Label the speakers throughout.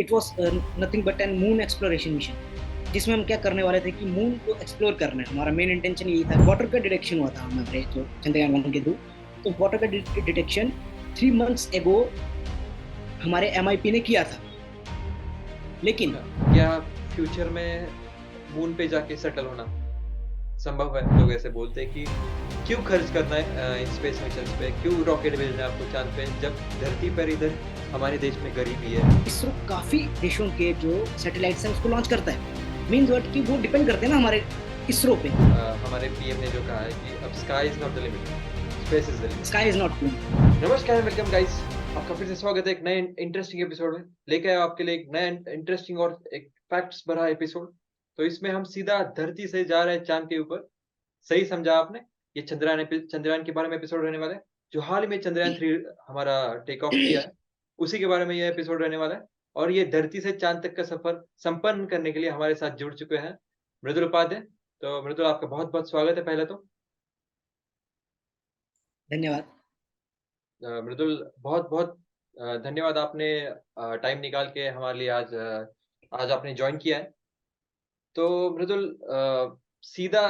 Speaker 1: It was nothing but an moon exploration mission, जिसमें हम क्या करने वाले थे कि मून को एक्सप्लोर करना है। हमारा मेन इंटेंशन यही था। वाटर का डिटेक्शन हुआ था हमारे जो चंद्रयान 1 के थ्रू। तो वाटर का डिटेक्शन 3 मंथ्स एगो हमारे MIP ने किया था। लेकिन
Speaker 2: क्या फ्यूचर में मून पे जाके सेटल होना संभव है? लोग ऐसे बोलते हैं कि क्यों खर्च करना है स्पेस मिशन पे, क्यों रॉकेट भेजना है आपको चांद पे, जब धरती पर इधर हमारे देश में गरीबी है।
Speaker 1: इसरो काफी देशों के जो सैटेलाइट्स हैं उसको लॉन्च करता है। मीन्स व्हाट कि वो डिपेंड करते हैं ना हमारे इसरो पे।
Speaker 2: हमारे पीएम ने जो कहा है कि अब sky is not the limit, space is the limit.
Speaker 1: Sky is not.
Speaker 2: नमस्कार, वेलकम गाइस, आपका फिर से स्वागत है एक नए इंटरेस्टिंग एपिसोड में। लेके आया आपके लिए एक नया इंटरेस्टिंग और एक फैक्ट्स भरा एपिसोड। तो इसमें हम सीधा धरती से जा रहे हैं चांद के ऊपर। सही समझा आपने। ये चंद्रयान के बारे में एपिसोड रहने वाला है, जो हाल ही में चंद्रयान 3 हमारा टेक ऑफ किया है। उसी के बारे में ये एपिसोड रहने वाला है। और ये धरती से चांद तक का सफर संपन्न करने के लिए हमारे साथ जुड़ चुके हैं मृदुल उपाध्याय। तो मृदुल, आपका बहुत बहुत स्वागत है पहले तो।
Speaker 1: धन्यवाद।
Speaker 2: मृदुल, बहुत बहुत धन्यवाद, आपने टाइम निकाल के हमारे लिए आज आपने ज्वाइन किया है। तो मृदुल, सीधा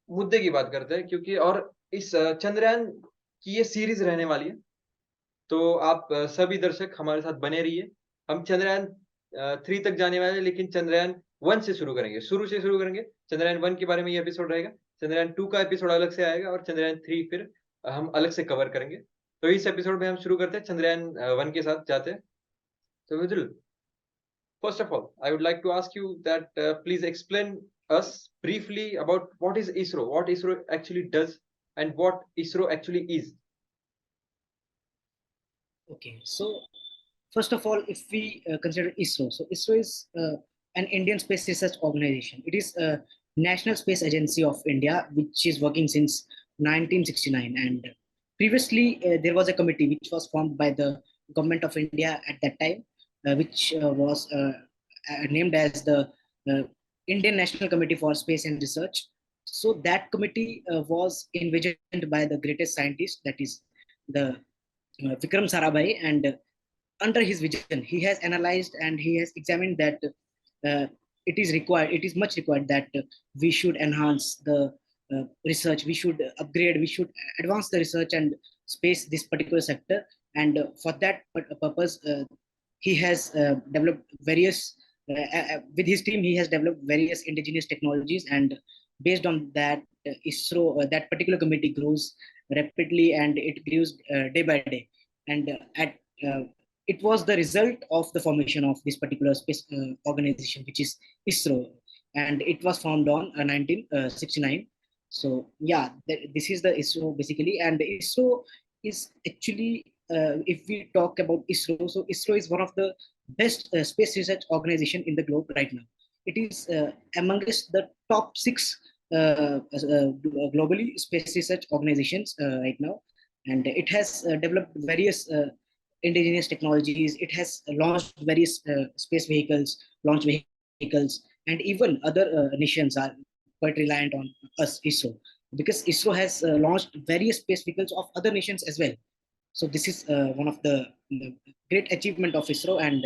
Speaker 2: मुद्दे की बात करते हैं, क्योंकि और इस चंद्रयान की ये सीरीज रहने वाली है। तो आप सभी दर्शक हमारे साथ बने रहिए। हम चंद्रयान 3 तक जाने वाले हैं, लेकिन चंद्रयान 1 से शुरू करेंगे, शुरू से शुरू करेंगे। चंद्रयान 1 के बारे में ये एपिसोड रहेगा। चंद्रयान 2 का एपिसोड अलग से आएगा और चंद्रयान 3 फिर हम अलग से कवर करेंगे। तो इस एपिसोड में हम शुरू करते हैं, चंद्रयान 1 के साथ जाते हैं। तो मृदुल, first of all, I would like to ask you that please explain us briefly about what is ISRO, what ISRO actually does, and what ISRO actually is.
Speaker 1: Okay, so first of all, if we consider ISRO, so ISRO is an Indian Space Research Organization. It is a national space agency of India, which is working since 1969. And previously, there was a committee which was formed by the government of India at that time, which was named as the uh, Indian National Committee for Space and Research. So that committee was envisioned by the greatest scientist, that is the Vikram Sarabhai, and under his vision, he has analyzed and he has examined that it is much required that we should enhance the research, we should upgrade, we should advance the research and space this particular sector. And for that purpose, he has developed various, with his team, he has developed various indigenous technologies. And based on that, that particular committee grows rapidly and it grows day by day. And at it was the result of the formation of this particular space organization, which is ISRO, and it was formed on 1969. So yeah, this is the ISRO basically, and ISRO is actually, if we talk about ISRO, so ISRO is one of the best space research organization in the globe right now. It is amongst the top six globally space research organizations right now, and it has developed various indigenous technologies. It has launched various space vehicles, launch vehicles, and even other nations are quite reliant on us, ISRO, because ISRO has launched various space vehicles of other nations as well. So this is one of the great achievement of ISRO. And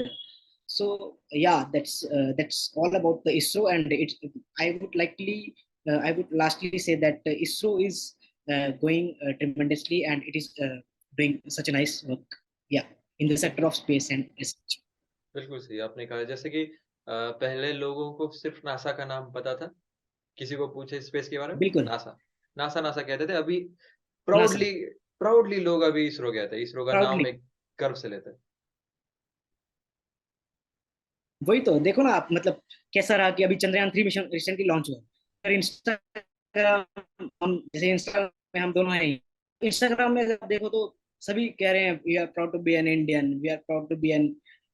Speaker 1: so yeah, that's all about the ISRO. And I would lastly say that ISRO is going tremendously, and it is doing such a nice work. Yeah, in the sector of space and research.
Speaker 2: बिल्कुल सही आपने कहा। जैसे कि पहले लोगों को सिर्फ नासा का नाम पता था। किसी को पूछे स्पेस के बारे में,
Speaker 1: बिल्कुल।
Speaker 2: नासा नासा नासा कहते थे। अभी
Speaker 1: नासा।
Speaker 2: प्राउडली प्राउडली लोग अभी इसरो कहते हैं, इसरो का नाम
Speaker 1: प्राउडली।
Speaker 2: एक गर्व से लेते हैं।
Speaker 1: वही तो देखो ना आप, मतलब कैसा रहा कि अभी चंद्रयान 3 मिशन रिसेंटली लॉन्च हुआ। पर इंस्टाग्राम, हम जैसे इंस्टाग्राम में हम दोनों हैं, इंस्टाग्राम में अगर देखो तो सभी कह रहे हैं we are proud to be an Indian, we are proud to be an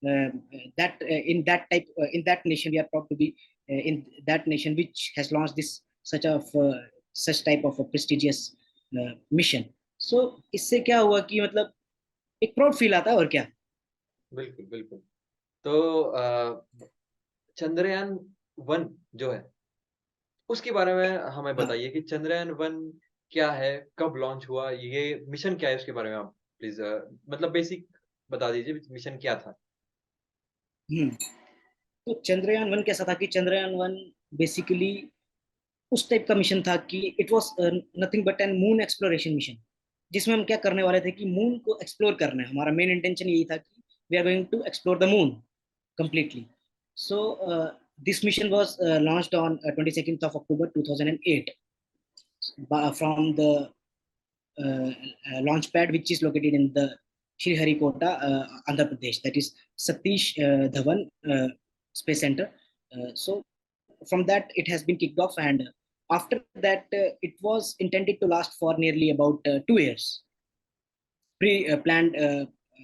Speaker 1: that in that type in that nation, we are proud to be in that nation which has launch this such of such type of prestigious mission. So इससे क्या हुआ कि मतलब एक proud feel आता है, और क्या।
Speaker 2: बिल्कुल बिल्कुल। तो चंद्रयान 1 जो है, उसके बारे में हमें
Speaker 1: हाँ।
Speaker 2: बताइए कि चंद्रयान 1 क्या है, कब लॉन्च हुआ, ये मिशन क्या है, उसके बारे में आप प्लीज मतलब बेसिक बता दीजिए, मिशन क्या था।
Speaker 1: हम्म। तो चंद्रयान 1 कैसा था कि चंद्रयान 1 बेसिकली उस टाइप का मिशन था कि it was nothing but an moon exploration mission, जिसमें हम क्या करने वाले थे कि मून को एक्सप्लोर करना है। हमारा मेन इंटेंशन यही था कि we are going to explore the moon completely. So this mission was launched on 22nd of October 2008 from the launch pad which is located in the Sriharikota, Andhra Pradesh. That is Satish Dhawan Space Center. So from that it has been kicked off, and after that it was intended to last for nearly about 2 years. Pre-planned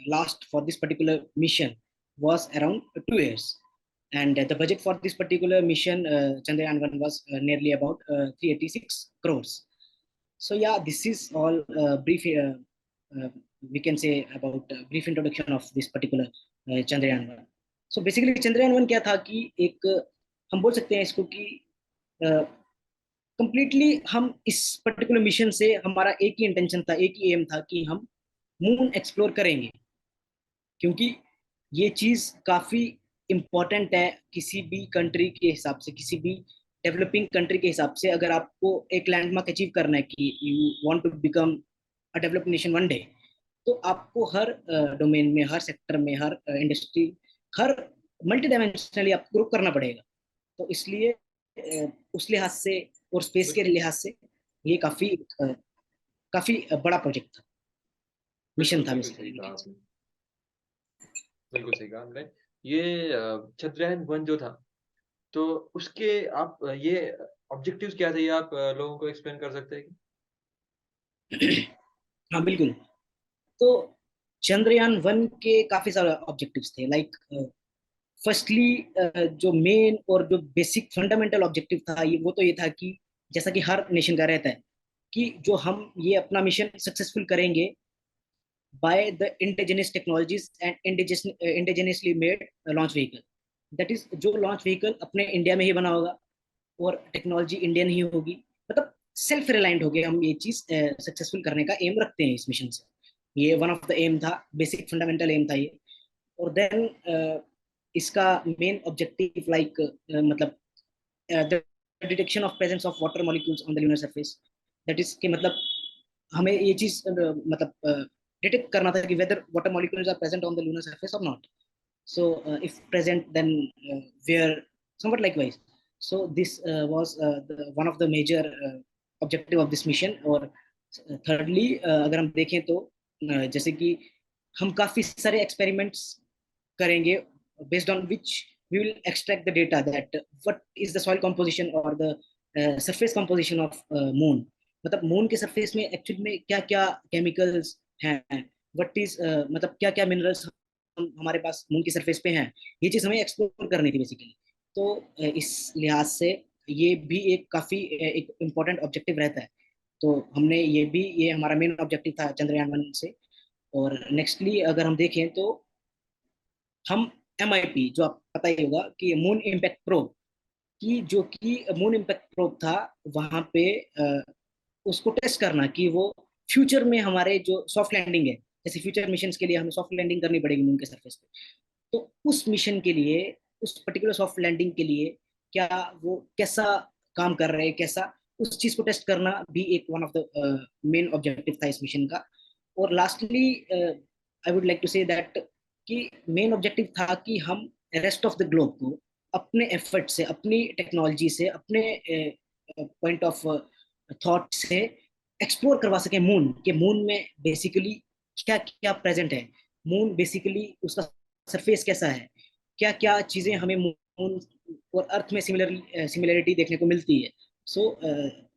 Speaker 1: last for this particular mission was around 2 years, and the budget for this particular mission, Chandrayaan 1, was nearly about 386 crores. So yeah, this is all brief. We can say about brief introduction of this particular Chandrayaan 1. So basically Chandrayaan 1 क्या था कि एक हम बोल सकते हैं इसको कि कंप्लीटली हम इस पर्टिकुलर मिशन से हमारा एक ही इंटेंशन था, एक ही एम था कि हम मून एक्सप्लोर करेंगे, क्योंकि ये चीज काफी इम्पोर्टेंट है किसी भी कंट्री के हिसाब से, किसी भी डेवलपिंग कंट्री के हिसाब से। अगर आपको एक लैंडमार्क अचीव करना है कि you want to become a developed nation one day, तो आपको हर डोमेन में, हर सेक्टर में, हर इंडस्ट्री, हर मल्टी डायमेंशनली आपको ग्रो करना पड़ेगा। तो इसलिए उस लिहाज से और स्पेस के
Speaker 2: बिल्कुल
Speaker 1: लिहाज से ये काफी बड़ा प्रोजेक्ट था, मिशन
Speaker 2: बिल्कुल
Speaker 1: था
Speaker 2: बिल्कुल सही कहा
Speaker 1: बेसिकली।
Speaker 2: आपने। बिल्कुल सही कहा आपने। ये चंद्रयान 1 जो था, तो उसके आप ये ऑब्जेक्टिव्स क्या थे, ये आप लोगों को एक्सप्लेन कर सकते हैं क्या?
Speaker 1: हाँ बिल्कुल। तो चंद्रयान 1 के काफी सारे ऑब्जेक्टिव्स थे, लाइक फर्स्टली जो मेन और जो बेसिक फंडामेंटल ऑब्जेक्टिव था ये, वो तो ये था कि जैसा कि हर नेशन का रहता है कि जो हम ये अपना मिशन सक्सेसफुल करेंगे by the indigenous technologies and indigenously made launch vehicle. That is जो लॉन्च व्हीकल अपने इंडिया में ही बना होगा और टेक्नोलॉजी इंडियन ही होगी, मतलब सेल्फ रिलायंट हो गए। हम ये चीज सक्सेसफुल करने का एम रखते हैं इस मिशन से। ये वन ऑफ द एम था, बेसिक फंडामेंटल एम था ये। और देन इसका मेन ऑब्जेक्टिव लाइक मतलब the detection of presence of water molecules on the lunar surface. That is कि मतलब हमें ये चीज मतलब डिटेक्ट करना था कि whether water molecules are present on the lunar surface और not. So if present, then where somewhat likewise. So this was one of the major objective of this mission. और thirdly, अगर हम देखें तो जैसे कि हम काफी सारे experiments करेंगे based on which we will extract the data that what is the soil composition or the surface composition of moon। मतलब मून के सरफेस में एक्चुअली में क्या क्या केमिकल्स हैं, व्हाट इज मतलब क्या क्या मिनरल्स हमारे पास मून की सरफेस पे हैं, ये चीज हमें एक्सप्लोर करनी थी बेसिकली। तो इस लिहाज से ये भी एक काफी एक इम्पोर्टेंट ऑब्जेक्टिव रहता है। तो हमने ये हमारा मेन ऑब्जेक्टिव था चंद्रयान 1 से। और नेक्स्टली अगर हम देखें तो हम MIP, जो आप पता ही होगा कि मून इम्पैक्ट प्रोब, कि जो कि मून इम्पैक्ट प्रोब था, वहां पे उसको टेस्ट करना कि वो फ्यूचर में हमारे जो सॉफ्ट लैंडिंग है, जैसे फ्यूचर मिशन के लिए हमें सॉफ्ट लैंडिंग करनी पड़ेगी मून के सरफेस पे, तो उस मिशन के लिए, उस पर्टिकुलर सॉफ्ट लैंडिंग के लिए क्या वो कैसा काम कर रहे हैं, कैसा, उस चीज को टेस्ट करना भी एक one of the main objective था इस मिशन का। और lastly I would like to say that कि मेन ऑब्जेक्टिव था कि हम रेस्ट ऑफ द ग्लोब को अपने एफर्ट से, अपनी टेक्नोलॉजी से, अपने पॉइंट ऑफ थॉट से एक्सप्लोर करवा सके मून के। मून में बेसिकली क्या क्या प्रेजेंट है, मून बेसिकली उसका सरफेस कैसा है, क्या क्या चीजें हमें मून और अर्थ में सिमिलरिटी देखने को मिलती है। So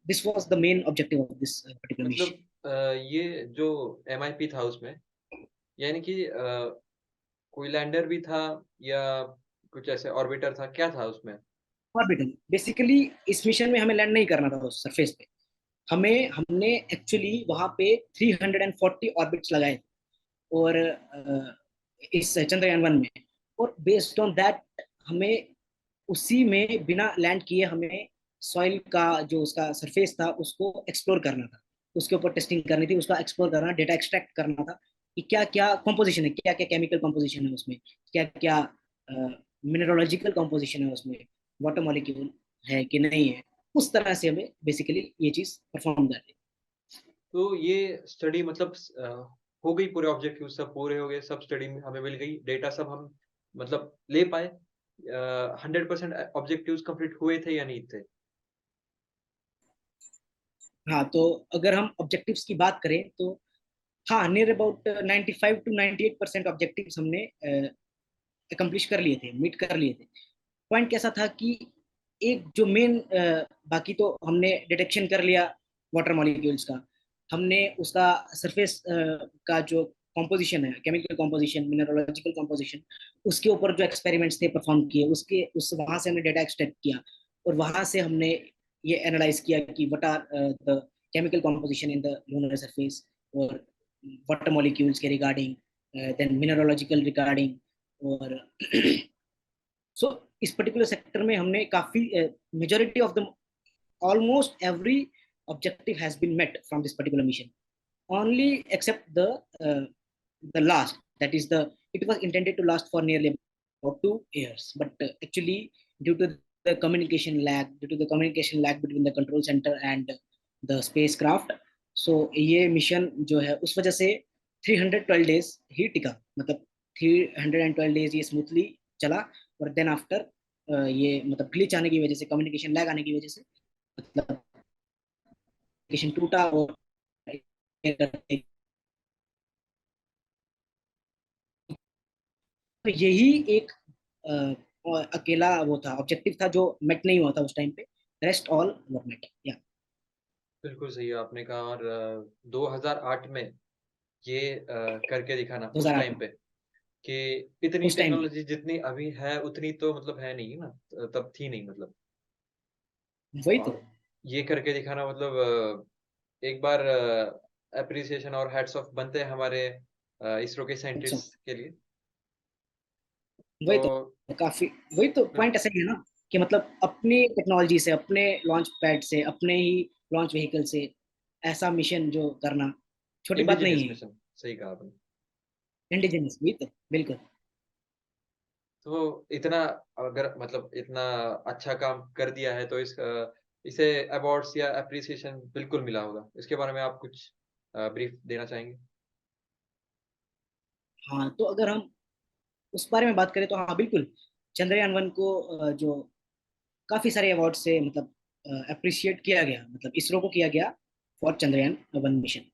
Speaker 1: this was the main objective of this particular
Speaker 2: मतलब
Speaker 1: मिशन।
Speaker 2: ये जो MIP था उसमें, यानी कि कोई लैंडर भी था या कुछ ऐसे ऑर्बिटर था, क्या था उसमें?
Speaker 1: ऑर्बिटल, बेसिकली इस मिशन में हमें लैंड नहीं करना था उस सरफेस पे। हमने एक्चुअली वहां पे 340 ऑर्बिट्स लगाए और इस चंद्रयान 1 में। और बेस्ड ऑन दैट हमें उसी में बिना लैंड किए हमें सॉइल का जो उसका सरफेस था उसको एक्सप्लोर करना था, उसके ऊपर टेस्टिंग करनी थी, उसका एक्सप्लोर करना, डेटा एक्सट्रैक्ट करना था कि क्या क्या कॉम्पोजिशन है, क्या क्या केमिकल कॉम्पोजिशन है उसमें, क्या क्या मिनरोलॉजिकल कॉम्पोजिशन है उसमें, वाटर मॉलिक्यूल है कि नहीं है, उस तरह से हमें बेसिकली ये चीज परफॉर्म कर रही
Speaker 2: तो ये स्टडी मतलब हो गई, पूरे ऑब्जेक्टिव सब पूरे हो गए, सब स्टडी में हमें मिल गई, डेटा सब हम मतलब ले पाए, 100% ऑब्जेक्टिव्स कंप्लीट हुए थे या नहीं थे?
Speaker 1: है। हाँ, तो अगर हम ऑब्जेक्टिव्स की बात करें तो हाँ, नियर अबाउट 95 to 98% ऑब्जेक्टिव्स हमने अकम्प्लिश कर लिए थे, मीट कर लिए थे। पॉइंट कैसा था कि एक जो मेन, बाकी तो हमने डिटेक्शन कर लिया वाटर मॉलिक्यूल्स का, हमने उसका सरफेस का जो कॉम्पोजिशन है, केमिकल कॉम्पोजिशन, मिनरोलॉजिकल कॉम्पोजिशन, उसके ऊपर जो एक्सपेरिमेंट्स थे परफॉर्म किए, उसके उस वहां से हमने डेटा एक्सट्रैक्ट किया, और वहां से हमने ये एनालाइज किया कि what are the chemical composition in the lunar surface, और वाटर मॉलिक्यूल्स के रिगार्डिंग, देन मिनरोलॉजिकल रिगार्डिंग, और सो इस पर्टिकुलर सेक्टर में हमने काफी majority of the almost every objective has been met from this particular mission, only except the last, that is the, it was intended to last for nearly about 2 years, but actually due to the communication lag between the control center and the spacecraft, so ये mission जो है उस वजह से 312 days ही टिका, मतलब 312 days ये smoothly चला, और देन आफ्टर ये मतलब ग्लिच आने की वजह से, कम्युनिकेशन लैग आने की वजह से, मतलब कम्युनिकेशन टूटा, और तो यही एक अकेला वो था, ऑब्जेक्टिव था जो मेट नहीं हुआ था उस टाइम पे, रेस्ट ऑल वर मेट या।
Speaker 2: बिल्कुल सही आपने कहा। और 2008 में ये करके दिखाना उस
Speaker 1: 2008
Speaker 2: टाइम
Speaker 1: में,
Speaker 2: पे कि इतनी
Speaker 1: उस टाइम पे,
Speaker 2: टेक्नोलॉजी जितनी अभी है उतनी तो मतलब है नहीं ना, तब थी नहीं मतलब।
Speaker 1: वही तो।
Speaker 2: और ये करके दिखाना मतलब एक बार अप्रिसिएशन और हैट्स ऑफ बनते हैं हमारे इसरो के
Speaker 1: अच्छा,
Speaker 2: साइंटिस्ट के लिए।
Speaker 1: वही
Speaker 2: तो
Speaker 1: तो काफी, वही तो पॉइंट ऐसा ही है ना, कि मतलब अपनी टेक्नोलॉजी से, अपने लॉन्च पैड से, अपने ही लॉन्च व्हीकल से ऐसा मिशन जो करना छोटी बात नहीं
Speaker 2: इंडिजिनियस
Speaker 1: है।
Speaker 2: मिशन, सही कहा आपने।
Speaker 1: इंडिजिनस, वही तो, बिल्कुल।
Speaker 2: तो इतना, अगर मतलब इतना अच्छा काम कर दिया है तो इसे अवार्ड्स या अप्रिसिएशन बिल्कुल मिला होगा। इसके बारे में आप कुछ ब्रीफ देना चाहेंगे?
Speaker 1: हाँ, तो अगर हम उस बारे में बात करें तो हाँ बिल्कुल, चंद्रयान 1 को जो काफी सारे अवार्ड से मतलब अप्रिशिएट किया गया, मतलब इसरो को किया गया फॉर चंद्रयान 1 मिशन।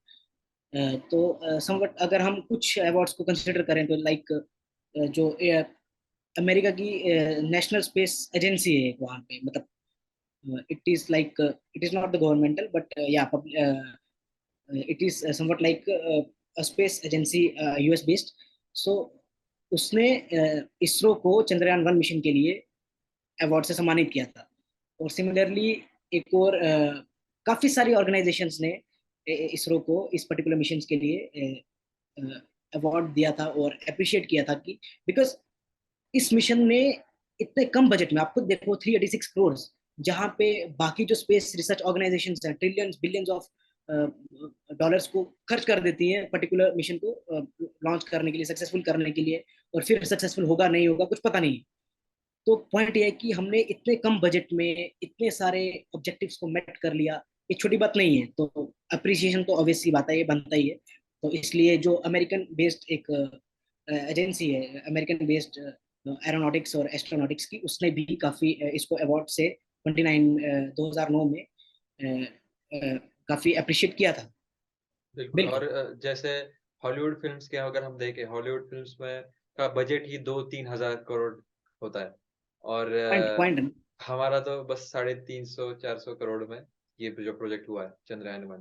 Speaker 1: तो समवट अगर हम कुछ अवार्ड्स को कंसिडर करें तो लाइक जो अमेरिका की नेशनल स्पेस एजेंसी है एक, वहाँ पे मतलब it is like, it is not the governmental but या it is something like space agency, US based. So उसने इसरो को चंद्रयान 1 मिशन के लिए अवार्ड से सम्मानित किया था। और सिमिलरली एक और काफी सारी ऑर्गेनाइजेशंस ने इसरो को इस पर्टिकुलर मिशन के लिए अवार्ड दिया था और अप्रिशिएट किया था, कि बिकॉज इस मिशन में इतने कम बजट में, आपको देखो 386 करोड़, जहां पे बाकी जो स्पेस रिसर्च ऑर्गेनाइजेशन हैं ट्रिलियंस बिलियंस ऑफ डॉलर्स को खर्च कर देती हैं पर्टिकुलर मिशन को लॉन्च करने के लिए, सक्सेसफुल करने के लिए, और फिर सक्सेसफुल होगा नहीं होगा कुछ पता नहीं। तो पॉइंट ये है कि हमने इतने कम बजट में इतने सारे ऑब्जेक्टिव्स को मेट कर लिया, ये छोटी बात नहीं है, तो अप्रिसिएशन तो ऑब्वियस सी बात है, ये बनता ही है। तो इसलिए जो अमेरिकन बेस्ड एक एजेंसी है, अमेरिकन बेस्ड एरोनॉटिक्स और एस्ट्रोनॉटिक्स की, उसने भी काफी इसको अवार्ड से 2009 में काफी अप्रिशिएट किया था।
Speaker 2: बिल्कुल। और
Speaker 1: बिल्कुल।
Speaker 2: जैसे हॉलीवुड फिल्म्स के अगर हम देखें, हॉलीवुड फिल्म्स में का बजट ही 2-3 हजार करोड़ होता है, और
Speaker 1: पॉइंट पॉइंट।
Speaker 2: हमारा तो बस 350-400 करोड़ में ये जो प्रोजेक्ट हुआ है चंद्रयान 1।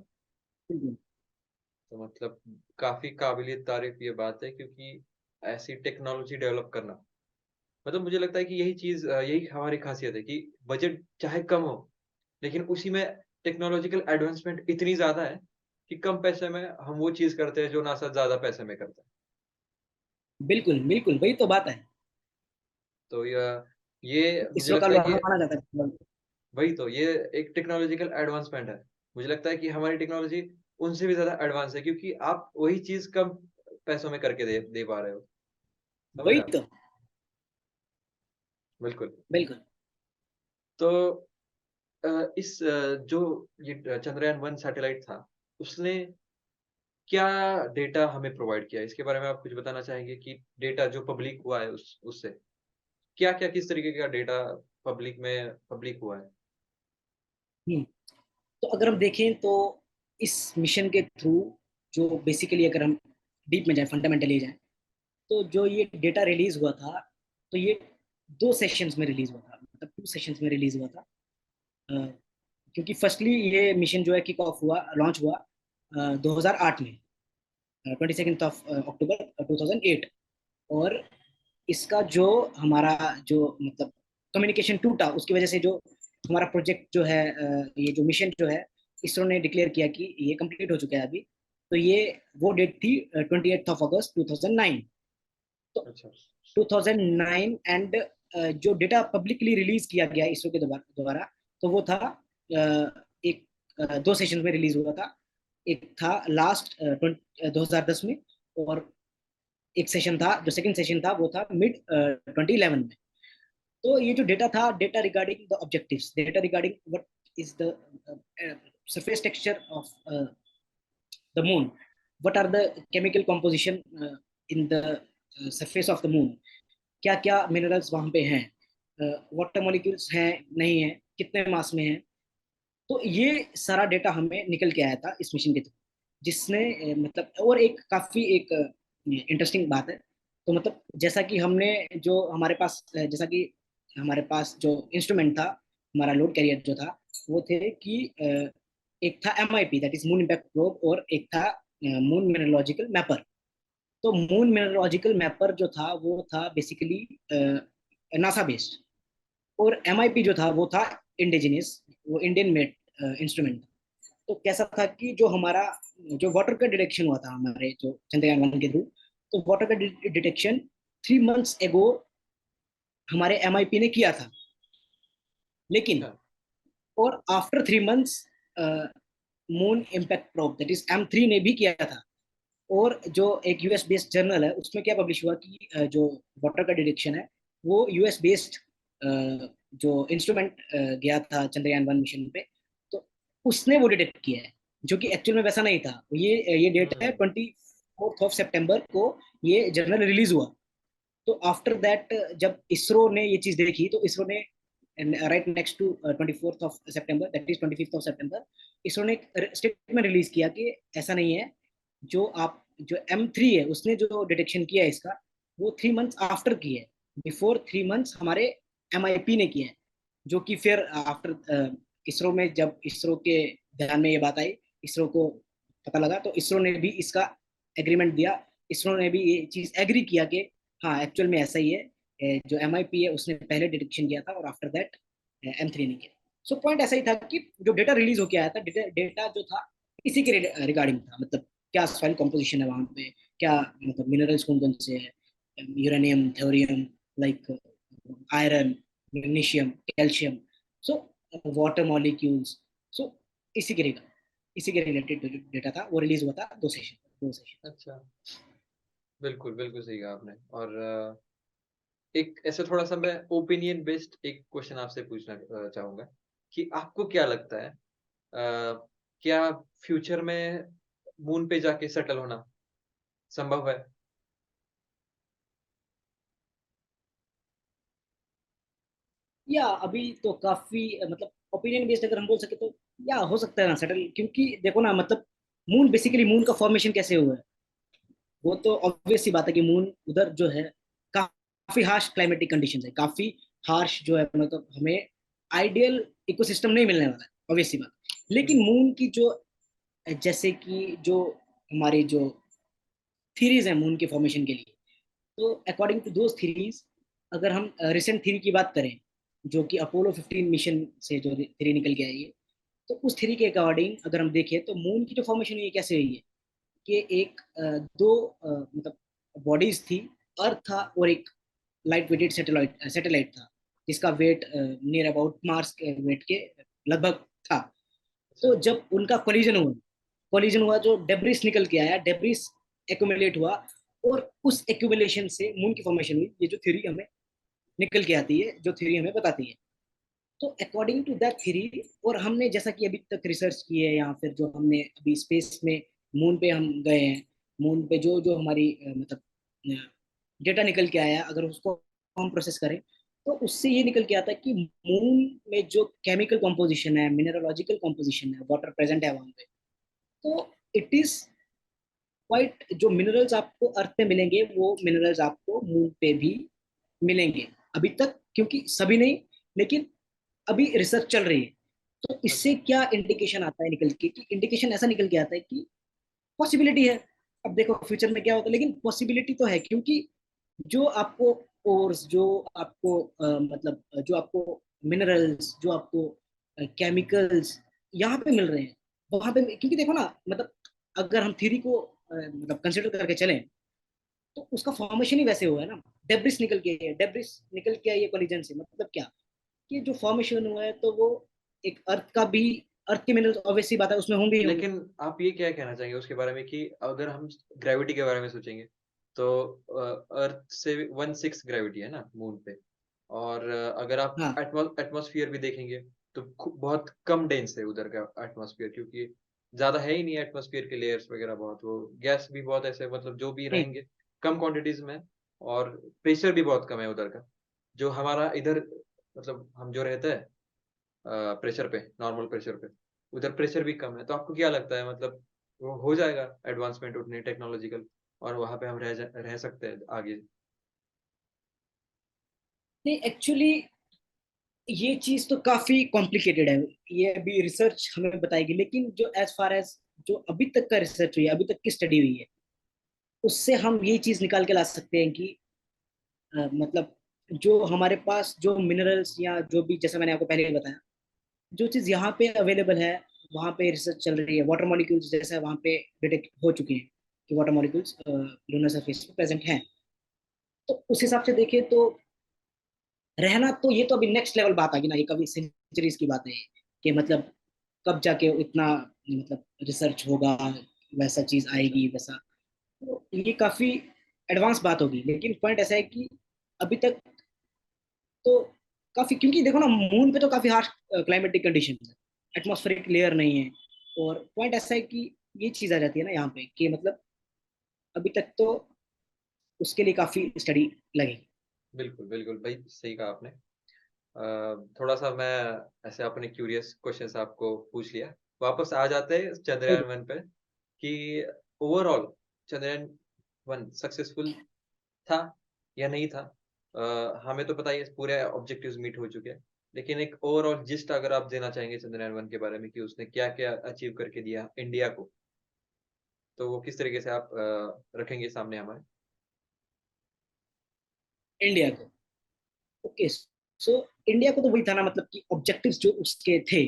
Speaker 2: तो मतलब काफी काबिलियत तारीफ ये बात है, क्योंकि ऐसी टेक्नोलॉजी डेवलप करना, मतलब मुझे लगता है कि यही चीज, यही हमारी खासियत है कि बजट चाहे कम हो, लेकिन उसी में टेक्नोलॉजिकल एडवांसमेंट इतनी ज्यादा है कि कम पैसे में हम वो चीज करते हैं जो नासा ज्यादा पैसे में करता है।
Speaker 1: बिल्कुल बिल्कुल, वही तो बात है।
Speaker 2: तो ये मुझे
Speaker 1: इसरो का
Speaker 2: लगता है
Speaker 1: लोहा
Speaker 2: कि
Speaker 1: माना जाता है।
Speaker 2: वही तो, ये एक टेक्नोलॉजिकल एडवांसमेंट है। मुझे लगता है कि हमारी टेक्नोलॉजी उनसे भी ज्यादा एडवांस है, क्योंकि आप वही चीज कम पैसों में करके दे दे पा रहे हो। समझ
Speaker 1: वही
Speaker 2: रहे हैं आप?
Speaker 1: तो,
Speaker 2: बिल्कुल।
Speaker 1: बिल्कुल।
Speaker 2: तो इस जो ये चंद्रयान-1 सैटेलाइट था, उसने क्या डेटा हमें प्रोवाइड किया? इसके बारे में आप कुछ बताना चाहेंगे कि डेटा जो पब्लिक हुआ है उससे? क्या-क्या किस तरीके का डेटा पब्लिक हुआ है?
Speaker 1: हम्म, तो अगर हम देखें तो इस मिशन के थ्रू जो बेसिकली अगर हम डीप में जाए, फंडामेंटली जाए, तो जो ये डेटा रिलीज हुआ था, तो ये 2 सेशंस में रिलीज हुआ था, मतलब 2 सेशंस में रिलीज हुआ था। अ, क्योंकि फर्स्टली ये मिशन जो है किक ऑफ हुआ, लॉन्च हुआ 2008 में, 22 ऑफ अक्टूबर 2008। और इसका जो हमारा जो मतलब कम्युनिकेशन टूटा, उसकी वजह से जो हमारा प्रोजेक्ट जो है, ये जो मिशन जो है, इसरो ने डिक्लेयर किया कि ये कंप्लीट हो चुका है अभी। तो ये वो डेट थी 28 अगस्त 2009। तो
Speaker 2: अच्छा।
Speaker 1: 2009 एंड जो डेटा पब्लिकली रिलीज किया गया इसरो के द्वारा, तो वो था एक 2 सेशन में रिलीज हुआ था। एक था लास्ट 2010 में, और एक सेशन था, जो सेकंड सेशन था वो था मिड 2011 में। तो ये जो डेटा था, data regarding the objectives, data regarding what is the surface texture of the moon, what are the chemical composition in the surface of the moon, क्या क्या मिनरल्स वहां पे हैं, वाटर मॉलिक्यूल्स हैं नहीं है, कितने मास में है। तो ये सारा डेटा हमें निकल के आया था इस मिशन के थ्रू, जिसने मतलब, और एक काफी एक इंटरेस्टिंग बात है। तो मतलब जैसा कि हमने जो हमारे पास जैसा कि हमारे पास जो इंस्ट्रूमेंट था, हमारा लोड कैरियर जो था, वो थे कि एक था MIP, that is moon impact probe, और एक था मून मिनरोलॉजिकल मैपर। तो मून मिनरोलॉजिकल मैपर जो था वो था बेसिकली नासा बेस्ड, और MIP जो था वो था इंडिजिनियस, वो इंडियन मेड इंस्ट्रूमेंट। तो कैसा था कि जो हमारा जो वाटर का डिटेक्शन हुआ था हमारे जो चंद्रयान 1 के थ्रू, तो वाटर का डिटेक्शन 3 मंथ्स एगो हमारे MIP ने किया था। लेकिन
Speaker 2: अच्छा।
Speaker 1: और after 3 months moon impact probe that is M3 ने भी किया था। और जो एक US बेस्ड जर्नल है, उसमें क्या पब्लिश हुआ कि जो वाटर का डिटेक्शन है, वो US बेस्ड जो इंस्ट्रूमेंट गया था चंद्रयान 1 मिशन पे, तो उसने वो डिटेक्ट किया है, जो कि एक्चुअल में वैसा नहीं था। ये डेट है
Speaker 2: हुँ।
Speaker 1: 24 ऑफ सितंबर को ये जर्नल रिलीज हुआ। तो आफ्टर दैट जब इसरो ने ये चीज देखी, तो इसरो ने राइट नेक्स्ट टू 24 ऑफ सितंबर, दैट इज 25 ऑफ सितंबर, इसरो ने एक स्टेटमेंट रिलीज किया कि ऐसा नहीं है। जो आप जो M3 है, उसने जो डिटेक्शन किया है इसका, वो 3 मंथ्स आफ्टर की है, बिफोर 3 मंथ्स हमारे MIP ने किया है। जो कि फिर आफ्टर इसरो में, जब इसरो के ध्यान में ये बात आई, इसरो को पता लगा, तो इसरो ने भी इसका एग्रीमेंट दिया। इसरो ने भी ये चीज एग्री किया कि हाँ एक्चुअल में ऐसा ही है। जो MIP है उसने पहले डिटेक्शन किया था, और आफ्टर दैट M3 ने किया। सो पॉइंट ऐसा ही था कि जो डेटा रिलीज होके आया था, डेटा जो था इसी के रिगार्डिंग था, मतलब क्या सॉइल कंपोजिशन है वहां पे, क्या मतलब मिनरल्स कौन कौन से हैं, uranium, thorium, like iron, magnesium, calcium, so water molecules. So इसी के रिगार्ड इसी के रिलेटेड जो डेटा था वो रिलीज हुआ था 2 सेशन।
Speaker 2: अच्छा। बिल्कुल, बिल्कुल सही कहा आपने। और एक ऐसे थोड़ा-सा मैं ओपिनियन बेस्ड एक क्वेश्चन आपसे पूछना चाहूँगा कि आपको क्या लगता है, क्या फ्यूचर में मून पे जाके सेटल होना संभव है?
Speaker 1: या अभी तो काफी मतलब ओपिनियन बेस्ड अगर हम बोल सके तो, या हो सकता है ना सेटल, क्योंकि देखो ना, मतलब मून बेसिकली, मून का फॉर्मेशन कैसे हुआ है, वो तो ऑब्वियस सी बात है कि मून उधर जो है काफी हार्श क्लाइमेटिक कंडीशंस है, काफी हार्श जो है, मतलब हमें आइडियल इकोसिस्टम नहीं मिलने वाला है, ऑब्वियस सी बात।
Speaker 2: हुँ।
Speaker 1: लेकिन मून की जो, जैसे कि जो हमारी जो थीरीज है मून के फॉर्मेशन के लिए, तो अकॉर्डिंग टू दोज थीरीज, अगर हम रिसेंट थीरी की बात करें, जो कि अपोलो 15 मिशन से जो थीरी निकल के आई है, तो उस थीरी के अकॉर्डिंग अगर हम देखें तो मून की जो फॉर्मेशन हुई है कैसे हुई है, कि एक दो मतलब बॉडीज थी, अर्थ था और एक लाइट वेटेड सैटेलाइट सैटेलाइट था, जिसका वेट नियर अबाउट मार्स के वेट के लगभग था।
Speaker 2: अच्छा।
Speaker 1: तो जब उनका कोलिजन हुआ, जो डेब्रिस निकल के आया, डेब्रिस एक्यूमुलेट हुआ, और उस एक्यूमुलेशन से मून की फॉर्मेशन हुई, ये जो थ्योरी हमें निकल के आती है, जो थ्योरी हमें बताती है। तो अकॉर्डिंग टू दैट थ्योरी, और हमने जैसा कि अभी तक रिसर्च की है, या फिर जो हमने अभी स्पेस में मून पे हम गए हैं, मून पे जो जो हमारी मतलब डेटा निकल के आया, अगर उसको हम प्रोसेस करें, तो उससे ये निकल के आता है कि मून में जो केमिकल कॉम्पोजिशन है, मिनरोलॉजिकल कॉम्पोजिशन है, वाटर प्रेजेंट है वहां पे, तो इट इज क्वाइट, जो मिनरल्स आपको अर्थ पे मिलेंगे वो मिनरल्स आपको मून पे भी मिलेंगे अभी तक, क्योंकि सभी नहीं, लेकिन अभी रिसर्च चल रही है। तो इससे
Speaker 2: अच्छा।
Speaker 1: क्या इंडिकेशन आता है निकल के, कि इंडिकेशन ऐसा निकल के आता है कि पॉसिबिलिटी है। अब देखो फ्यूचर में क्या होता है, लेकिन पॉसिबिलिटी तो है, क्योंकि जो आपको ओर्स, जो आपको मतलब जो आपको मिनरल्स, जो आपको केमिकल्स यहाँ पे मिल रहे हैं, वहां पे, क्योंकि देखो ना, मतलब अगर हम थ्योरी को मतलब कंसिडर करके चलें, तो उसका फॉर्मेशन ही वैसे हुआ है ना। डेब्रिस निकल के, डेब्रिस निकल के आई है कोलिजन से, मतलब क्या, कि जो फॉर्मेशन हुआ है, तो वो एक अर्थ का भी, अर्थ के मिनरल्स ऑब्वियसली बात है उसमें होंगे ही होंगे।
Speaker 2: लेकिन आप ये क्या कहना चाहेंगे उसके बारे में कि अगर हम ग्रेविटी के बारे में सोचेंगे तो अर्थ से 1/6 ग्रेविटी है ना मून पे। और अगर आप
Speaker 1: हाँ
Speaker 2: एटमॉस्फेयर भी देखेंगे तो बहुत कम डेंस है उधर का एटमॉस्फेयर, क्योंकि ज्यादा है ही नहीं एटमॉस्फेयर के लेयर्स वगैरह, बहुत वो गैस भी बहुत ऐसे मतलब जो भी
Speaker 1: नहीं,
Speaker 2: रहेंगे कम क्वांटिटीज में। और प्रेशर भी बहुत कम है उधर का, जो हमारा इधर मतलब हम जो रहते हैं प्रेशर पे, नॉर्मल प्रेशर पे, उधर प्रेशर भी कम है। तो आपको क्या लगता है मतलब वो हो जाएगा एडवांसमेंट उतनी टेक्नोलॉजिकल और वहां पे हम रह सकते हैं आगे?
Speaker 1: नहीं, एक्चुअली ये चीज तो काफी कॉम्प्लिकेटेड है, ये अभी रिसर्च हमें बताएगी, लेकिन जो एज फार एज जो अभी तक का रिसर्च हुई है, अभी तक की स्टडी हुई है, उससे हम ये चीज निकाल के ला सकते हैं कि मतलब जो हमारे पास जो मिनरल्स, या जो भी, जैसे मैंने आपको पहले ही बताया, जो चीज यहाँ पे अवेलेबल है, वहाँ पे रिसर्च चल रही है। वाटर मॉलिक्यूल्स जैसे वहाँ पे डिटेक्ट हो चुके हैं कि वाटर मॉलिक्यूल्स लूनर सरफेस पे प्रेजेंट हैं। तो उस हिसाब से देखें तो रहना, तो ये तो अभी नेक्स्ट लेवल बात आ गई ना, ये कभी सेंचुरीज की बात है ये, कि मतलब कब जाके इतना मतलब रिसर्च होगा, वैसा चीज
Speaker 2: अच्छा।
Speaker 1: आएगी वैसा, तो ये काफी एडवांस बात होगी। लेकिन पॉइंट ऐसा है कि अभी तक तो काफी, क्योंकि देखो ना, मून पे तो काफी हार्श क्लाइमेटिक कंडीशन है, एटमॉस्फेरिक लेयर नहीं है। और पॉइंट ऐसा है कि ये चीज आ जाती है ना यहाँ पे, कि मतलब अभी तक तो उसके लिए काफी स्टडी लगेगी।
Speaker 2: बिल्कुल बिल्कुल भाई, सही कहा आपने। थोड़ा सा मैं ऐसे अपने क्यूरियस क्वेश्चंस आपको पूछ लिया। वापस आ जाते हैं चंद्रयान वन पे कि ओवरऑल चंद्रयान वन सक्सेसफुल था या नहीं था। हमें तो पता ही है पूरे ऑब्जेक्टिव्स मीट हो चुके हैं, लेकिन एक ओवरऑल जिस्ट अगर आप देना चाहेंगे चंद्रयान वन के बारे में कि उसने क्या क्या अचीव करके दिया इंडिया को, तो वो किस तरीके से आप रखेंगे सामने हमारे?
Speaker 1: इंडिया को, ओके, सो इंडिया को तो वही था ना, मतलब कि ऑब्जेक्टिव्स जो उसके थे,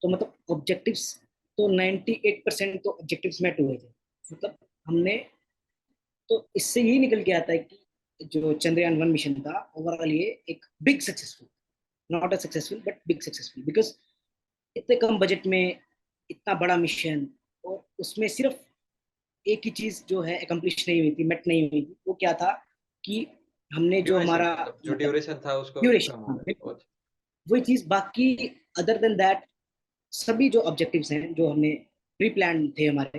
Speaker 1: तो मतलब ऑब्जेक्टिव्स तो 98% तो ऑब्जेक्टिव्स मेट हुए थे। मतलब हमने, तो इससे यही निकल के आता है कि जो चंद्रयान वन मिशन था, ओवरऑल ये एक big successful, not a successful but big successful, because इतने कम बजट में इतना बड़ा मिशन, और उसमें सिर्फ एक ही चीज जो है अकम्प्लिश नहीं हुई थी, मेट नहीं हुई थी, वो क्या था, कि हमने जो
Speaker 2: ड्यूरेशन,
Speaker 1: हमारा
Speaker 2: मतलब जो
Speaker 1: मतलब
Speaker 2: ड्यूरेशन था उसको कम
Speaker 1: ड्यूरेशन,
Speaker 2: हो
Speaker 1: हाँ
Speaker 2: गया
Speaker 1: बिल्कुल,
Speaker 2: बहुत।
Speaker 1: वही चीज। बाकी अदर देन दैट सभी जो ऑब्जेक्टिव्स हैं जो हमने प्री प्लान थे हमारे,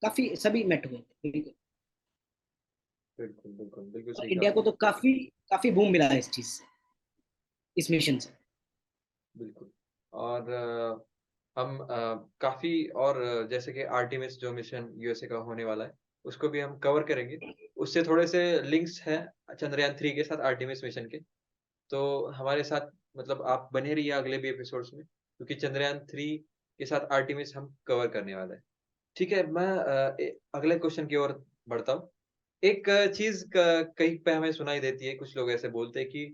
Speaker 1: काफी सभी मेट हुए थे बिल्कुल।
Speaker 2: बिल्कुल बिल्कुल बिल्कुल
Speaker 1: और
Speaker 2: सही कहा
Speaker 1: इंडिया को
Speaker 2: आपने।
Speaker 1: तो काफी काफी बूम मिला है इस चीज से, इस मिशन से।
Speaker 2: बिल्कुल। और हम काफी और जैसे कि आर्टेमिस जो मिशन यूएसए का होने वाला है उसको भी हम कवर करेंगे। उससे थोड़े से लिंक्स हैं चंद्रयान 3 के साथ आर्टेमिस मिशन के। तो हमारे साथ मतलब आप बने रहिए अगले भी एपिसोड्स में, क्योंकि चंद्रयान 3 के साथ आर्टेमिस हम कवर करने वाले हैं। ठीक है, मैं अगले क्वेश्चन की ओर बढ़ता हूँ। एक चीज कहीं पे हमें सुनाई देती है, कुछ लोग ऐसे बोलते हैं कि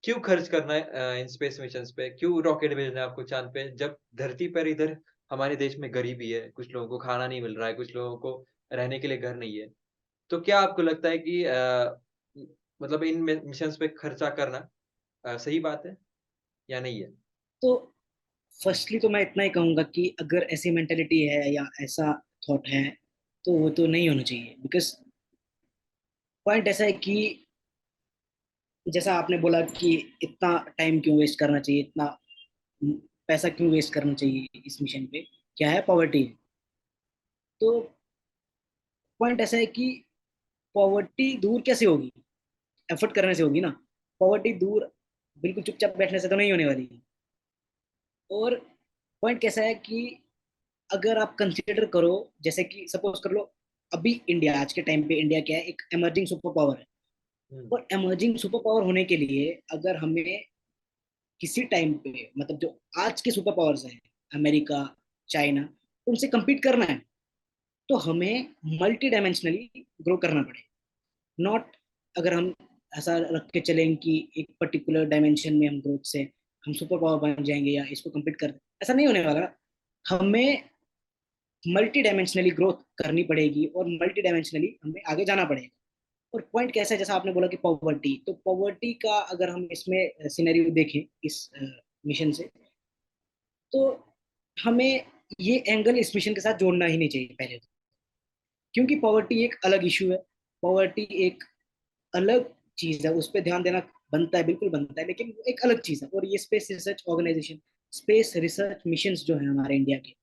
Speaker 2: क्यों खर्च करना है इन स्पेस मिशंस पे, क्यों रॉकेट भेजना है आपको चांद पे, जब धरती पर इधर हमारे देश में गरीबी है, कुछ लोगों को खाना नहीं मिल रहा है, कुछ लोगों को रहने के लिए घर नहीं है। तो क्या आपको लगता है कि मतलब इन मिशंस पे खर्चा करना सही बात है या नहीं है?
Speaker 1: तो फर्स्टली तो मैं इतना ही कहूंगा कि अगर ऐसी मेंटेलिटी है या ऐसा थॉट है, तो वो तो नहीं होना चाहिए। बिकॉज पॉइंट ऐसा है कि जैसा आपने बोला कि इतना टाइम क्यों वेस्ट करना चाहिए, इतना पैसा क्यों वेस्ट करना चाहिए इस मिशन पे, क्या है, पॉवर्टी। तो पॉइंट ऐसा है कि पॉवर्टी दूर कैसे होगी, एफर्ट करने से होगी ना। पॉवर्टी दूर बिल्कुल चुपचाप बैठने से तो नहीं होने वाली। और पॉइंट कैसा है कि अगर आप कंसिडर करो, जैसे कि सपोज कर लो, अभी इंडिया, आज के टाइम पे इंडिया क्या है, एक एमर्जिंग सुपर पावर है।
Speaker 2: हम्म,
Speaker 1: और एमर्जिंग सुपर पावर होने के लिए अगर हमें किसी टाइम पे, मतलब जो आज के सुपर पावर्स हैं, अमेरिका, चाइना, उनसे compete करना है, तो हमें मल्टी डायमेंशनली ग्रो करना पड़ेगा। नॉट, अगर हम ऐसा रख के चलें कि एक पर्टिकुलर डायमेंशन में हम ग्रोथ से हम सुपर पावर बन जाएंगे या इसको compete कर, ऐसा नहीं होने वाला। हमें मल्टी डायमेंशनली ग्रोथ करनी पड़ेगी और मल्टी डायमेंशनली हमें आगे जाना पड़ेगा। और पॉइंट कैसा है, जैसा आपने बोला कि पॉवर्टी, तो पॉवर्टी का अगर हम इसमें सिनेरियो देखें इस मिशन से, तो हमें ये एंगल इस मिशन के साथ जोड़ना ही नहीं चाहिए पहले तो। क्योंकि पॉवर्टी एक अलग इशू है, पॉवर्टी एक अलग चीज है, उस पर ध्यान देना बनता है, बिल्कुल बनता है, लेकिन वो एक अलग चीज है। और ये space research organisation, space research mission जो है हमारे इंडिया के,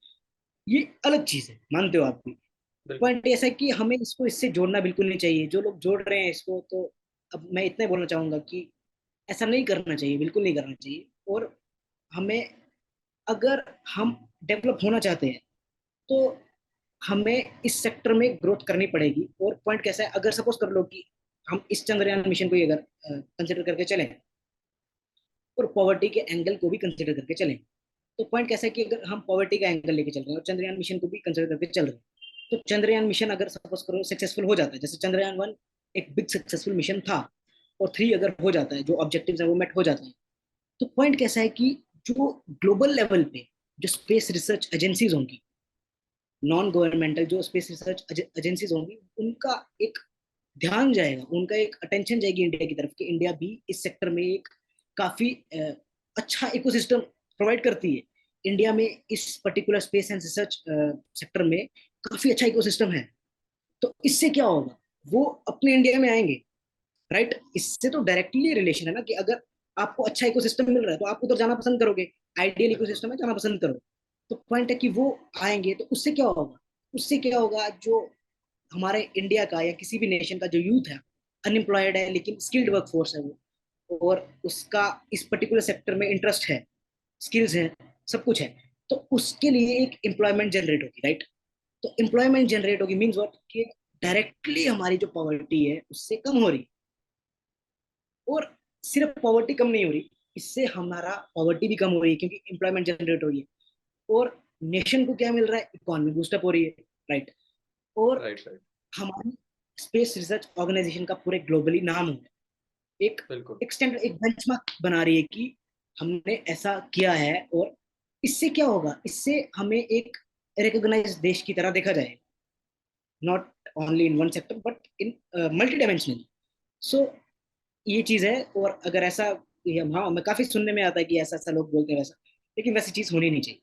Speaker 1: ये अलग चीज है, मानते हो आप भी।
Speaker 2: बिल्कुल।
Speaker 1: पॉइंट ऐसा है कि हमें इसको इससे जोड़ना बिल्कुल नहीं चाहिए, जो लोग जोड़ रहे हैं इसको। तो अब मैं इतना ही बोलना चाहूंगा कि ऐसा नहीं करना चाहिए, बिल्कुल नहीं करना चाहिए। और हमें, अगर हम डेवलप होना चाहते हैं, तो हमें इस सेक्टर में ग्रोथ करनी पड़ेगी। और पॉइंट कैसा है, अगर सपोज कर लो कि हम इस चंद्रयान मिशन को ही अगर कंसिडर करके चलें, और पॉवर्टी के एंगल को भी कंसिडर करके चलें, तो पॉइंट कैसा है कि अगर हम पॉवर्टी का एंगल लेके चल रहे हैं और चंद्रयान मिशन को भी कंसिडर करके चल रहे हैं, तो चंद्रयान मिशन अगर सपोज करो सक्सेसफुल हो जाता है, जैसे चंद्रयान 1 एक बिग सक्सेसफुल मिशन था, और 3 अगर हो जाता है, जो ऑब्जेक्टिव्स है वो मेट हो जाते हैं, तो पॉइंट कैसा है कि जो ग्लोबल लेवल पे जो स्पेस रिसर्च एजेंसीज होंगी, नॉन गवर्नमेंटल जो स्पेस रिसर्च एजेंसीज होंगी, उनका एक ध्यान जाएगा, उनका एक अटेंशन जाएगी इंडिया की तरफ, कि इंडिया भी इस सेक्टर में एक काफी अच्छा इकोसिस्टम प्रोवाइड करती है। इंडिया में इस particular space and research sector में काफी अच्छा इकोसिस्टम है। तो इससे क्या होगा, वो अपने इंडिया में आएंगे, राइट। इससे तो डायरेक्टली रिलेशन है ना, कि अगर आपको अच्छा इकोसिस्टम मिल रहा है तो आप उधर जाना पसंद करोगे, आइडियल
Speaker 2: बिल्कुल।
Speaker 1: इकोसिस्टम में जाना पसंद करो। तो पॉइंट है कि वो आएंगे, तो उससे क्या होगा, उससे क्या होगा, जो हमारे इंडिया का या किसी भी नेशन का जो यूथ है, अनएम्प्लॉयड है लेकिन स्किल्ड वर्कफोर्स है वो, और उसका इस पर्टिकुलर सेक्टर में इंटरेस्ट है, स्किल्स है, सब कुछ है, तो उसके लिए एक एम्प्लॉयमेंट जनरेट होगी, राइट। तो एम्प्लॉयमेंट जनरेट होगी मीन्स व्हाट, कि डायरेक्टली हमारी जो पॉवर्टी है उससे कम हो रही। और सिर्फ पॉवर्टी कम नहीं हो रही, इससे हमारा पॉवर्टी भी कम हो रही है, क्योंकि एम्प्लॉयमेंट जनरेट हो रही है। और नेशन को क्या मिल रहा है, इकोनॉमी बूस्टअप हो रही है, राइट। और
Speaker 2: राइट, राइट।
Speaker 1: हमारी स्पेस रिसर्च ऑर्गेनाइजेशन का पूरे ग्लोबली नाम हो, एक
Speaker 2: बिल्कुल।
Speaker 1: एक स्टैंडर्ड, एक बेंचमार्क बना रही है कि हमने ऐसा किया है। और इससे क्या होगा, इससे हमें एक रिकॉग्नाइज देश की तरह देखा जाएगा, not only in one sector but in multi dimensional. So ये चीज है। और अगर ऐसा, हाँ, मैं काफी सुनने में आता है कि ऐसा ऐसा लोग बोलते हैं वैसा, लेकिन वैसी चीज होनी नहीं चाहिए,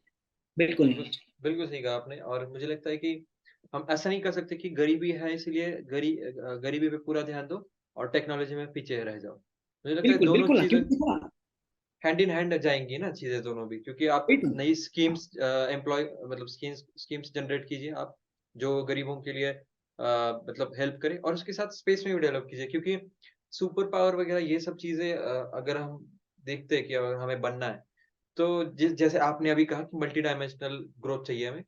Speaker 1: बिल्कुल नहीं
Speaker 2: बिल्कुल,
Speaker 1: होनी चाहिए।
Speaker 2: बिल्कुल सही कहा आपने। और मुझे लगता है कि हम ऐसा नहीं कर सकते कि गरीबी है इसलिए गरीबी पे पूरा ध्यान दो और टेक्नोलॉजी में पीछे रह जाओ। मुझे लगता है
Speaker 1: बिल्कुल
Speaker 2: दोनों
Speaker 1: बिल्कुल ना,
Speaker 2: चीजें
Speaker 1: क्योंकि देखो ना,
Speaker 2: हैंड इन हैंड जाएंगी ना, चीजें दोनों भी, क्योंकि आप
Speaker 1: बिल्कुल।
Speaker 2: नई स्कीम्स एम्प्लॉय मतलब स्कीम्स जनरेट कीजिए आप, जो गरीबों के लिए मतलब हेल्प करे, और उसके साथ स्पेस में भी डेवलप कीजिए, क्योंकि सुपर पावर वगैरह ये सब चीजें अगर हम देखते हैं कि अगर हमें बनना है, तो जिस जैसे आपने अभी कहा कि मल्टी डायमेंशनल ग्रोथ चाहिए हमें,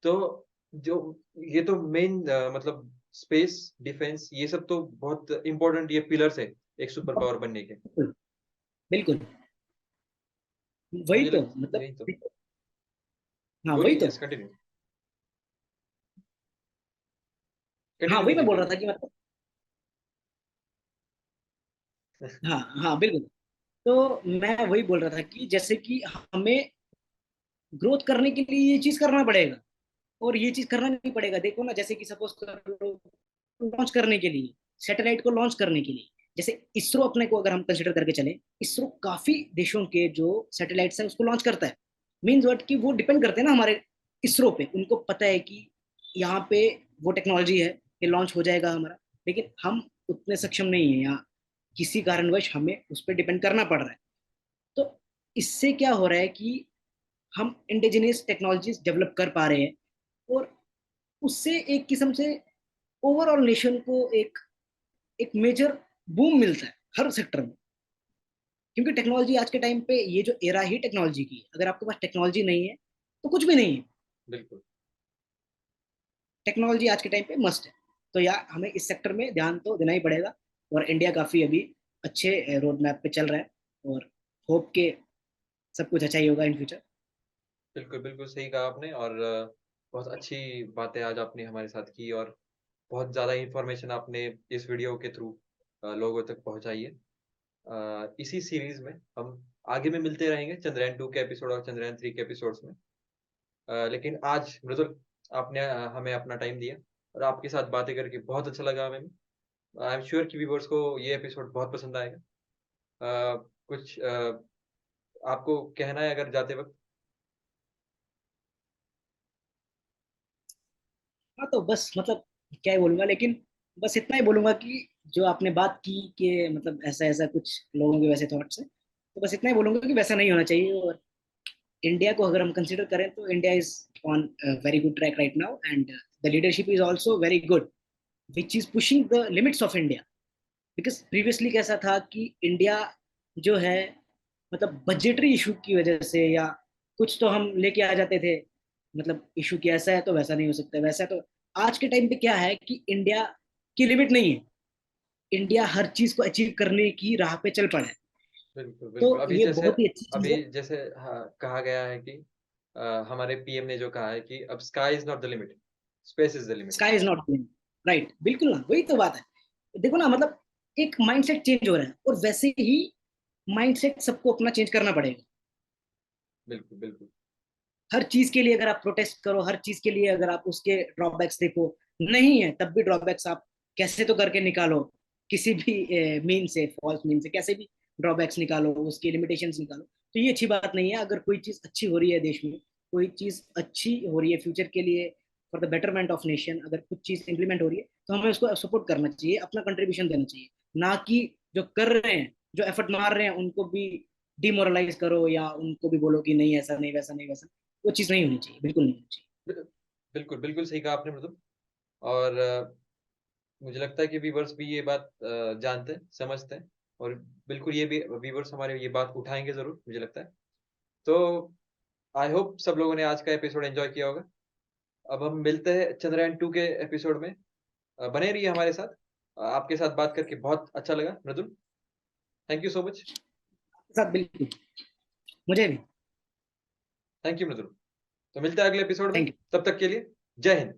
Speaker 2: तो जो ये तो मेन मतलब स्पेस डिफेंस ये सब तो बहुत इंपॉर्टेंट ये पिलर्स है एक सुपर पावर बनने के।
Speaker 1: बिल्कुल बिल्कुल। वही
Speaker 2: मुझे
Speaker 1: तो
Speaker 2: लग
Speaker 1: मतलब,
Speaker 2: यही तो।
Speaker 1: हाँ वही
Speaker 2: बोलिए,
Speaker 1: तो,
Speaker 2: यस, कंटिन्यू,
Speaker 1: हाँ
Speaker 2: कंटिन्यू
Speaker 1: वही मैं
Speaker 2: कीजिए
Speaker 1: बोल रहा
Speaker 2: प्लीज।
Speaker 1: था कि मतलब, हाँ हाँ बिल्कुल। तो मैं वही बोल रहा था कि जैसे कि हमें ग्रोथ करने के लिए ये चीज करना पड़ेगा, और ये चीज करना नहीं पड़ेगा, देखो ना, जैसे कि सपोज कर लो, लॉन्च करने के लिए, सैटेलाइट को लॉन्च करने के लिए, जैसे इसरो अपने को अगर हम कंसिडर करके चले, इसरो काफी देशों के जो सैटेलाइट्स है उसको लॉन्च करता है। मीन्स व्हाट, कि वो डिपेंड करते हैं ना हमारे इसरो पे, उनको पता है कि यहाँ पे वो टेक्नोलॉजी है, ये लॉन्च हो जाएगा हमारा। लेकिन हम उतने सक्षम नहीं है यहाँ, किसी कारणवश हमें उस पर डिपेंड करना पड़ रहा है। तो इससे क्या हो रहा है कि हम इंडिजिनियस टेक्नोलॉजीज डेवलप कर पा रहे हैं, और उससे एक किस्म से ओवरऑल नेशन को एक एक मेजर बूम मिलता है हर सेक्टर में। क्योंकि टेक्नोलॉजी आज के टाइम पे, ये जो एरा ही टेक्नोलॉजी की है, अगर आपके पास टेक्नोलॉजी नहीं है तो कुछ भी नहीं है।
Speaker 2: बिल्कुल।
Speaker 1: टेक्नोलॉजी आज के टाइम पे मस्ट है। तो या हमें इस सेक्टर में ध्यान तो देना ही पड़ेगा। और इंडिया काफी अभी अच्छे रोड मैप पे चल रहा है, और होप के सब कुछ अच्छा ही होगा इन फ्यूचर।
Speaker 2: बिल्कुल, बिल्कुल सही कहा आपने, और बहुत अच्छी बातें आज आपने हमारे साथ की, और बहुत ज़्यादा इन्फॉर्मेशन आपने इस वीडियो के थ्रू लोगों तक पहुँचाई है। इसी सीरीज़ में हम आगे में मिलते रहेंगे, चंद्रयान 2 के एपिसोड और चंद्रयान 3 के एपिसोड्स में। लेकिन आज मृदुल, आपने हमें अपना टाइम दिया, और आपके साथ बातें करके बहुत अच्छा लगा हमें। आई एम श्योर कि व्यूअर्स को ये एपिसोड बहुत पसंद आएगा। कुछ आपको कहना है अगर जाते वक़्त?
Speaker 1: हाँ तो बस मतलब क्या ही बोलूंगा, लेकिन बस इतना ही बोलूंगा कि जो आपने बात की कि मतलब ऐसा ऐसा कुछ लोगों के वैसे थॉट्स हैं, तो बस इतना ही बोलूंगा कि वैसा नहीं होना चाहिए। और इंडिया को अगर हम कंसिडर करें तो India is on very good track right now, and the leadership is also very good, which is pushing the limits of India. Because previously कैसा था कि इंडिया जो है, मतलब बजटरी इशू की वजह से या कुछ तो हम लेके आ जाते थे, मतलब इशू कि ऐसा है तो वैसा नहीं हो सकता, वैसा है तो। आज के टाइम पे क्या है कि इंडिया की लिमिट नहीं है, इंडिया हर चीज को अचीव करने की राह पे चल पड़ा है।
Speaker 2: बिल्कुल,
Speaker 1: तो
Speaker 2: बिल्कुल।
Speaker 1: ये बहुत ही अच्छी चीज है।
Speaker 2: अभी जैसे हाँ, कहा गया है कि हमारे पीएम ने जो कहा है कि अब sky is not the limit, space is the limit.
Speaker 1: Sky is not limit. Right, बिल्कुल ना, वही तो बात है। देखो ना, मतलब एक माइंडसेट चेंज हो रहा है, और वैसे ही माइंडसेट सबको अपना चेंज करना पड़ेगा।
Speaker 2: बिल्कुल, बिल्कुल।
Speaker 1: हर चीज के लिए अगर आप प्रोटेस्ट करो, हर चीज के लिए अगर आप उसके ड्रॉबैक्स देखो, नहीं है तब भी ड्रॉबैक्स आप कैसे तो करके निकालो, किसी भी मीन से, फॉल्स मीन से, कैसे भी ड्रॉबैक्स निकालो, उसकी लिमिटेशंस निकालो। तो ये अच्छी बात नहीं है। अगर कोई चीज अच्छी हो रही है देश में, कोई चीज अच्छी हो रही है फ्यूचर के लिए, for the betterment of nation, अगर कुछ चीज इंप्लीमेंट हो रही है तो हमें उसको सपोर्ट करना चाहिए, अपना कंट्रीब्यूशन देना चाहिए। ना कि जो कर रहे हैं, जो एफर्ट मार रहे हैं, उनको भी डिमोरलाइज करो, या उनको भी बोलो कि नहीं ऐसा नहीं, वैसा नहीं, वैसा। वो चीज नहीं होनी चाहिए, बिल्कुल नहीं होनी चाहिए।
Speaker 2: बिल्कुल, बिल्कुल सही कहा आपने मृदुल, और मुझे लगता है कि व्यूअर्स भी ये बात जानते हैं, समझते हैं, और बिल्कुल ये भी व्यूअर्स हमारे ये बात उठाएँगे ज़रूर, मुझे लगता है। तो आई होप सब लोगों ने आज का एपिसोड एन्जॉय किया होगा। अब हम मिलते हैं चंद्रयान 2 के एपिसोड में। बने रहिए हमारे साथ। आपके साथ बात करके बहुत अच्छा लगा Mridul. Thank you so much.
Speaker 1: साथ बिल्कुल, मुझे भी।
Speaker 2: Thank you Mridul. तो मिलते हैं अगले एपिसोड में,
Speaker 1: थैंक यू।
Speaker 2: तब तक के लिए जय हिंद।